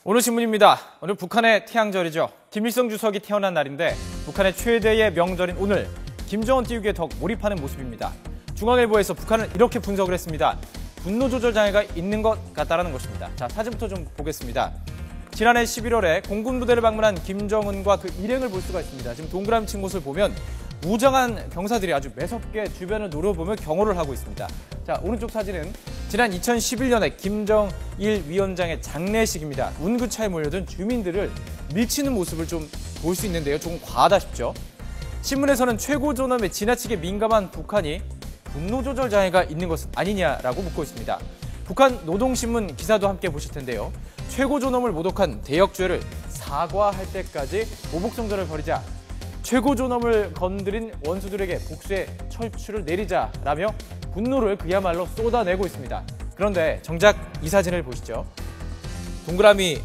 오늘 신문입니다. 오늘 북한의 태양절이죠. 김일성 주석이 태어난 날인데 북한의 최대의 명절인 오늘 김정은 띄우기에 더욱 몰입하는 모습입니다. 중앙일보에서 북한을 이렇게 분석을 했습니다. 분노 조절 장애가 있는 것 같다라는 것입니다. 자, 사진부터 좀 보겠습니다. 지난해 11월에 공군 부대를 방문한 김정은과 그 일행을 볼 수가 있습니다. 지금 동그라미 친 곳을 보면 무장한 병사들이 아주 매섭게 주변을 노려보며 경호를 하고 있습니다. 자, 오른쪽 사진은 지난 2011년에 김정일 위원장의 장례식입니다. 운구차에 몰려든 주민들을 밀치는 모습을 좀 볼 수 있는데요. 조금 과하다 싶죠. 신문에서는 최고 존엄에 지나치게 민감한 북한이 분노 조절 장애가 있는 것은 아니냐라고 묻고 있습니다. 북한 노동신문 기사도 함께 보실 텐데요. 최고 존엄을 모독한 대역죄를 사과할 때까지 보복성전을 벌이자, 최고 존엄을 건드린 원수들에게 복수의 철추를 내리자라며 분노를 그야말로 쏟아내고 있습니다. 그런데 정작 이 사진을 보시죠. 동그라미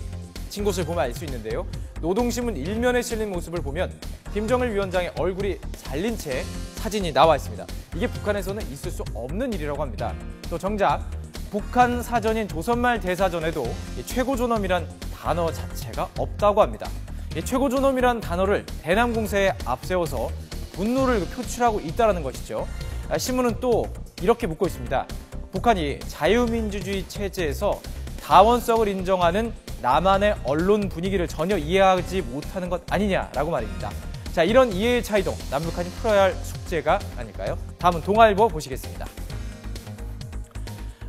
친 곳을 보면 알 수 있는데요. 노동신문 일면에 실린 모습을 보면 김정일 위원장의 얼굴이 잘린 채 사진이 나와 있습니다. 이게 북한에서는 있을 수 없는 일이라고 합니다. 또 정작 북한 사전인 조선말 대사전에도 최고 존엄이란 단어 자체가 없다고 합니다. 최고 존엄이란 단어를 대남 공세에 앞세워서 분노를 표출하고 있다는 것이죠. 신문은 또 이렇게 묻고 있습니다. 북한이 자유민주주의 체제에서 다원성을 인정하는 남한의 언론 분위기를 전혀 이해하지 못하는 것 아니냐라고 말입니다. 자, 이런 이해의 차이도 남북한이 풀어야 할 숙제가 아닐까요? 다음은 동아일보 보시겠습니다.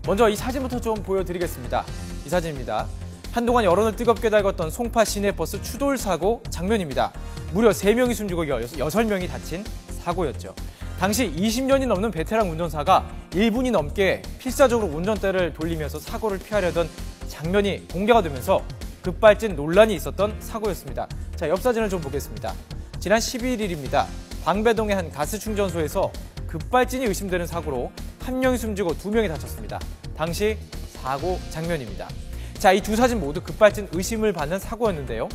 먼저 이 사진부터 좀 보여드리겠습니다. 이 사진입니다. 한동안 여론을 뜨겁게 달궜던 송파 시내버스 추돌 사고 장면입니다. 무려 3명이 숨지고 6명이 다친 사고였죠. 당시 20년이 넘는 베테랑 운전사가 1분이 넘게 필사적으로 운전대를 돌리면서 사고를 피하려던 장면이 공개가 되면서 급발진 논란이 있었던 사고였습니다. 자, 옆 사진을 좀 보겠습니다. 지난 11일입니다. 방배동의 한 가스충전소에서 급발진이 의심되는 사고로 1명이 숨지고 2명이 다쳤습니다. 당시 사고 장면입니다. 자, 이 두 사진 모두 급발진 의심을 받는 사고였는데요.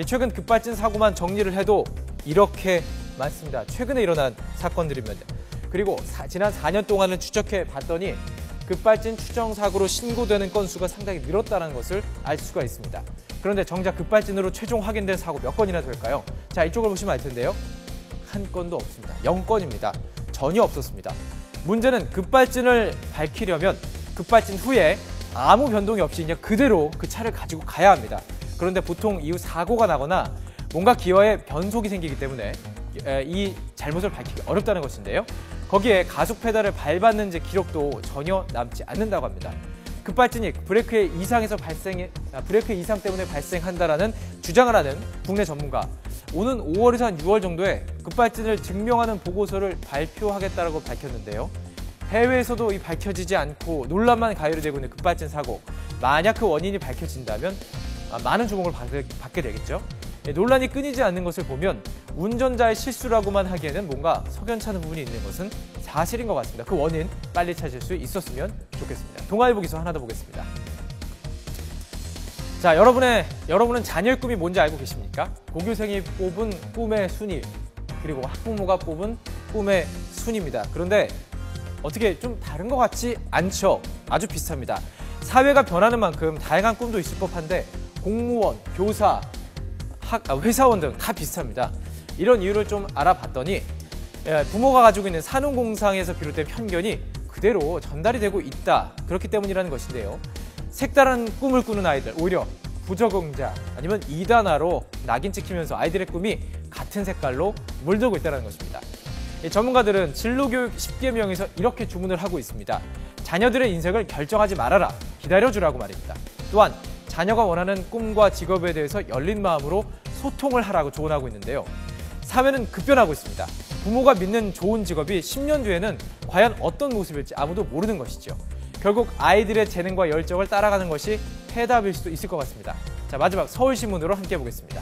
최근 급발진 사고만 정리를 해도 이렇게 많습니다. 최근에 일어난 사건들입니다. 그리고 지난 4년 동안을 추적해 봤더니 급발진 추정 사고로 신고되는 건수가 상당히 늘었다는 것을 알 수가 있습니다. 그런데 정작 급발진으로 최종 확인된 사고 몇 건이나 될까요? 자, 이쪽을 보시면 알 텐데요. 한 건도 없습니다. 0건입니다. 전혀 없었습니다. 문제는 급발진을 밝히려면 급발진 후에 아무 변동이 없이 그냥 그대로 그 차를 가지고 가야 합니다. 그런데 보통 이후 사고가 나거나 뭔가 기어에 변속이 생기기 때문에 이 잘못을 밝히기 어렵다는 것인데요. 거기에 가속 페달을 밟았는지 기록도 전혀 남지 않는다고 합니다. 급발진이 브레이크 이상 때문에 발생한다라는 주장을 하는 국내 전문가. 오는 5월에서 한 6월 정도에 급발진을 증명하는 보고서를 발표하겠다고 밝혔는데요. 해외에서도 이 밝혀지지 않고 논란만 가열이 되고 있는 급발진 사고. 만약 그 원인이 밝혀진다면 많은 주목을 받게 되겠죠. 논란이 끊이지 않는 것을 보면 운전자의 실수라고만 하기에는 뭔가 석연찮은 부분이 있는 것은 사실인 것 같습니다. 그 원인 빨리 찾을 수 있었으면 좋겠습니다. 동아일보 기사 하나 더 보겠습니다. 자, 여러분은 자녀의 꿈이 뭔지 알고 계십니까? 고교생이 뽑은 꿈의 순위, 그리고 학부모가 뽑은 꿈의 순위입니다. 그런데 어떻게 좀 다른 것 같지 않죠? 아주 비슷합니다. 사회가 변하는 만큼 다양한 꿈도 있을 법한데 공무원, 교사, 회사원 등 다 비슷합니다. 이런 이유를 좀 알아봤더니 부모가 가지고 있는 산업공상에서 비롯된 편견이 그대로 전달이 되고 있다. 그렇기 때문이라는 것인데요. 색다른 꿈을 꾸는 아이들, 오히려 부적응자 아니면 이단화로 낙인 찍히면서 아이들의 꿈이 같은 색깔로 물들고 있다는 것입니다. 전문가들은 진로교육 10계명에서 이렇게 주문을 하고 있습니다. 자녀들의 인생을 결정하지 말아라. 기다려주라고 말입니다. 또한 자녀가 원하는 꿈과 직업에 대해서 열린 마음으로 소통을 하라고 조언하고 있는데요. 사회는 급변하고 있습니다. 부모가 믿는 좋은 직업이 10년 뒤에는 과연 어떤 모습일지 아무도 모르는 것이죠. 결국 아이들의 재능과 열정을 따라가는 것이 해답일 수도 있을 것 같습니다. 자, 마지막 서울신문으로 함께 보겠습니다.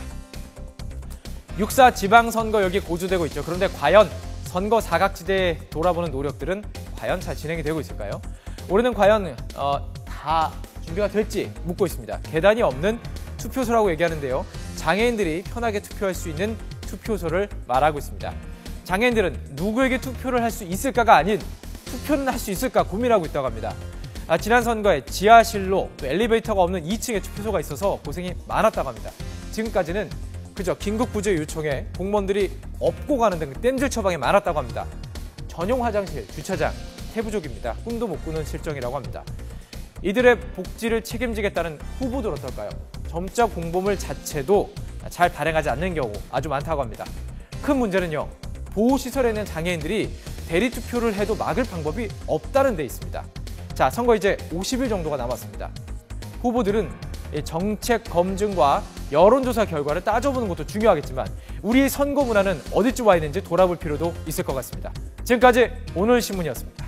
6.4 지방선거 여기에 고조되고 있죠. 그런데 과연 선거 사각지대에 돌아보는 노력들은 과연 잘 진행이 되고 있을까요? 올해는 과연 다 준비가 될지 묻고 있습니다. 계단이 없는 투표소라고 얘기하는데요. 장애인들이 편하게 투표할 수 있는 투표소를 말하고 있습니다. 장애인들은 누구에게 투표를 할 수 있을까가 아닌 투표는 할 수 있을까 고민하고 있다고 합니다. 지난 선거에 지하실로 또 엘리베이터가 없는 2층에 투표소가 있어서 고생이 많았다고 합니다. 지금까지는 그저 긴급 구제 요청에 공무원들이 업고 가는 등 땜질 처방이 많았다고 합니다. 전용 화장실, 주차장, 태부족입니다. 꿈도 못 꾸는 실정이라고 합니다. 이들의 복지를 책임지겠다는 후보들 어떨까요? 점자 공보물 자체도 잘 발행하지 않는 경우 아주 많다고 합니다. 큰 문제는요, 보호시설에 있는 장애인들이 대리투표를 해도 막을 방법이 없다는 데 있습니다. 자, 선거 이제 50일 정도가 남았습니다. 후보들은 정책 검증과 여론조사 결과를 따져보는 것도 중요하겠지만 우리 선거 문화는 어디쯤 와 있는지 돌아볼 필요도 있을 것 같습니다. 지금까지 오늘 신문이었습니다.